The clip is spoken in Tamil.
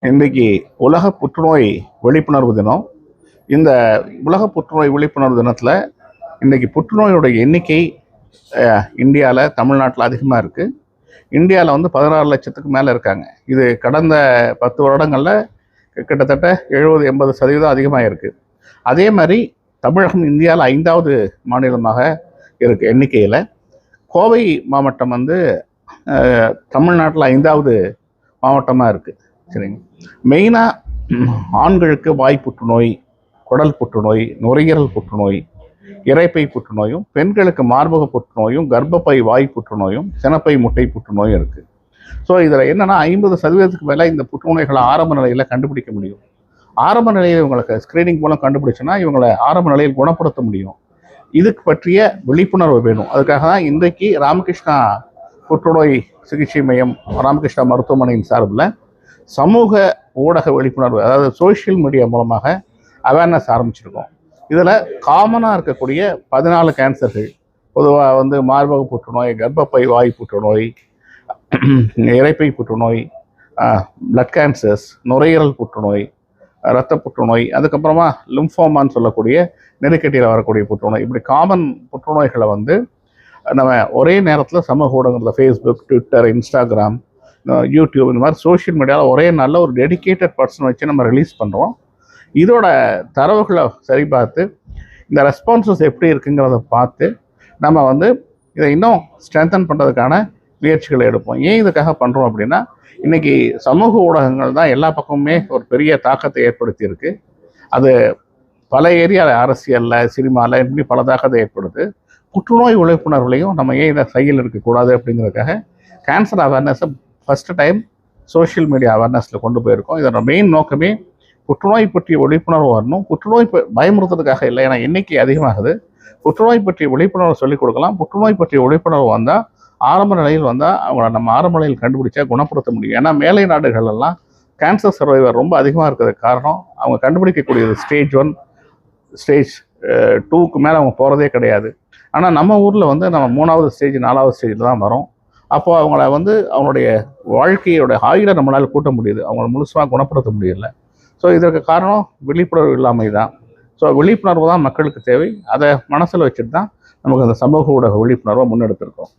இன்றைக்கு உலக புற்றுநோய் விழிப்புணர்வு தினம். இந்த உலக புற்றுநோய் விழிப்புணர்வு தினத்தில் இன்றைக்கி புற்றுநோயுடைய எண்ணிக்கை இந்தியாவில், தமிழ்நாட்டில் அதிகமாக இருக்குது. இந்தியாவில் 16 லட்சத்துக்கு மேலே இருக்காங்க. இது கடந்த 10 வருடங்களில் கிட்டத்தட்ட 70-80% அதிகமாக இருக்குது. அதே மாதிரி தமிழகம் இந்தியாவில் 5வது மாநிலமாக இருக்குது எண்ணிக்கையில். கோவை மாவட்டம் தமிழ்நாட்டில் 5வது மாவட்டமாக இருக்குது. சரிங்க. மெயினாக ஆண்களுக்கு வாய் புற்றுநோய், குடல் புற்றுநோய், நுரையீரல் புற்றுநோய், இரைப்பை புற்றுநோயும், பெண்களுக்கு மார்பக புற்றுநோயும், கர்ப்பப்பை வாய் புற்றுநோயும், சினப்பை முட்டை புற்றுநோயும் இருக்குது. ஸோ இதில் என்னென்னா 50% மேலே இந்த புற்றுநோய்களை ஆரம்ப நிலையில் கண்டுபிடிக்க முடியும். ஆரம்ப நிலையில் இவங்களுக்கு ஸ்க்ரீனிங் மூலம் கண்டுபிடிச்சுன்னா இவங்களை ஆரம்ப நிலையில் குணப்படுத்த முடியும். இதுக்கு பற்றிய விழிப்புணர்வு வேணும். அதுக்காக தான் இன்றைக்கு ராமகிருஷ்ணா புற்றுநோய் சிகிச்சை மையம், ராமகிருஷ்ணா மருத்துவமனையின் சார்பில் சமூக ஊடக விழிப்புணர்வு, அதாவது சோஷியல் மீடியா மூலமாக அவேர்னஸ் ஆரம்பிச்சிருக்கோம். இதில் காமனாக இருக்கக்கூடிய 14 கேன்சர்கள், பொதுவாக மார்பக புற்றுநோய், கர்ப்பப்பை வாய் புற்றுநோய், இரைப்பை புற்றுநோய், பிளட் கேன்சர்ஸ், நுரையீரல் புற்றுநோய், இரத்த புற்றுநோய், அதுக்கப்புறமா லிம்ஃபோமான்னு சொல்லக்கூடிய நெருக்கட்டியில் வரக்கூடிய புற்றுநோய், இப்படி காமன் புற்றுநோய்களை நம்ம ஒரே நேரத்தில் சமூக ஊடகங்களில் ஃபேஸ்புக், ட்விட்டர், இன்ஸ்டாகிராம், யூடியூப், இந்த மாதிரி சோஷியல் மீடியாவில் ஒரே நல்ல ஒரு டெடிக்கேட்டட் பர்சன் வச்சு நம்ம ரிலீஸ் பண்ணுறோம். இதோட தரவுகளை சரி பார்த்து இந்த ரெஸ்பான்சஸ் எப்படி இருக்குங்கிறத பார்த்து நம்ம இதை இன்னும் ஸ்ட்ரென்தன் பண்ணுறதுக்கான முயற்சிகளை எடுப்போம். ஏன் இதுக்காக பண்ணுறோம் அப்படின்னா, இன்றைக்கி சமூக ஊடகங்கள் தான் எல்லா பக்கமுமே ஒரு பெரிய தாக்கத்தை ஏற்படுத்தியிருக்கு. அது பல ஏரியாவில், அரசியலில், சினிமாவில், இப்படி பல தாக்கத்தை ஏற்படுது. புற்றுநோய் விழிப்புணர்வுலையும் நம்ம ஏன் இதை கையில் இருக்கக்கூடாது அப்படிங்கிறதுக்காக கேன்சர் அவேர்னஸை ஃபஸ்ட்டு டைம் சோஷியல் மீடியா அவேர்னஸில் கொண்டு போயிருக்கோம். இதோட மெயின் நோக்கமே புற்றுநோய் பற்றிய விழிப்புணர்வு வரணும். புற்றுநோய் பயமுறுத்துறதுக்காக இல்லை, ஏன்னா எண்ணிக்கை அதிகமாகுது. புற்றுநோய் பற்றிய விழிப்புணர்வு சொல்லிக் கொடுக்கலாம். புற்றுநோய் பற்றிய விழிப்புணர்வு வந்தால், ஆரம்ப நிலையில் வந்தால் அவங்கள நம்ம ஆரம்ப நிலையில் கண்டுபிடிச்சா குணப்படுத்த முடியும். ஏன்னா மேலை நாடுகளெல்லாம் கேன்சர் சர்வைவர் ரொம்ப அதிகமாக இருக்கிறதுக்கு காரணம், அவங்க கண்டுபிடிக்கக்கூடியது ஸ்டேஜ் 1, ஸ்டேஜ் 2க்கு மேலே அவங்க போகிறதே கிடையாது. ஆனால் நம்ம ஊரில் நம்ம 3வது ஸ்டேஜ், 4வது ஸ்டேஜில் தான் வரோம். அப்போது அவங்கள அவங்களுடைய வாழ்க்கையோட ஆயுளை நம்மளால் கூட்ட முடியுது, அவங்கள முழுசாக குணப்படுத்த முடியல. ஸோ இதற்கு காரணம் விழிப்புணர்வு இல்லாமை தான். ஸோ விழிப்புணர்வு தான் மக்களுக்கு தேவை. அதை மனசில் வச்சுட்டு தான் நமக்கு அந்த சமூக ஊடக விழிப்புணர்வை முன்னெடுத்திருக்கோம்.